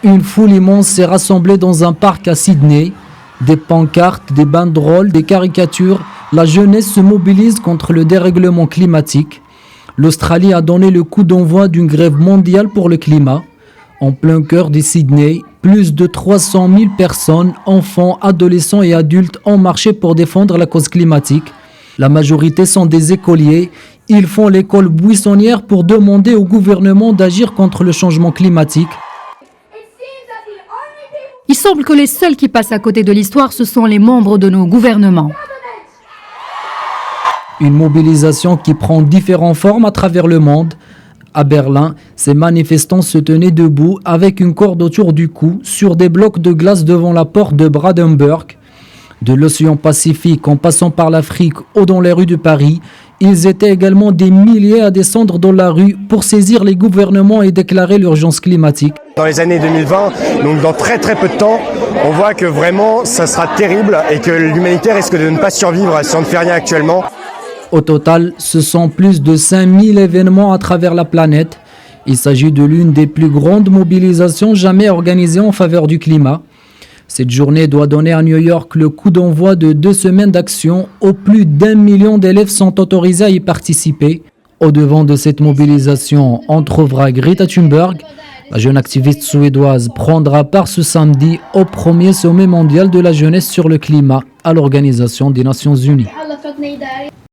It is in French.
Une foule immense s'est rassemblée dans un parc à Sydney. Des pancartes, des banderoles, des caricatures. La jeunesse se mobilise contre le dérèglement climatique. L'Australie a donné le coup d'envoi d'une grève mondiale pour le climat. En plein cœur de Sydney, plus de 300 000 personnes, enfants, adolescents et adultes ont marché pour défendre la cause climatique. La majorité sont des écoliers. Ils font l'école buissonnière pour demander au gouvernement d'agir contre le changement climatique. Il semble que les seuls qui passent à côté de l'histoire, ce sont les membres de nos gouvernements. Une mobilisation qui prend différentes formes à travers le monde. À Berlin, ces manifestants se tenaient debout avec une corde autour du cou sur des blocs de glace devant la porte de Brandenburg. De l'océan Pacifique en passant par l'Afrique ou dans les rues de Paris, ils étaient également des milliers à descendre dans la rue pour saisir les gouvernements et déclarer l'urgence climatique. Dans les années 2020, donc dans très peu de temps, on voit que vraiment ça sera terrible et que l'humanité risque de ne pas survivre si on ne fait rien actuellement. Au total, ce sont plus de 5000 événements à travers la planète. Il s'agit de l'une des plus grandes mobilisations jamais organisées en faveur du climat. Cette journée doit donner à New York le coup d'envoi de 2 semaines d'action où plus d'1 million d'élèves sont autorisés à y participer. Au devant de cette mobilisation, on trouvera Greta Thunberg. La jeune activiste suédoise prendra part ce samedi au premier sommet mondial de la jeunesse sur le climat à l'Organisation des Nations Unies.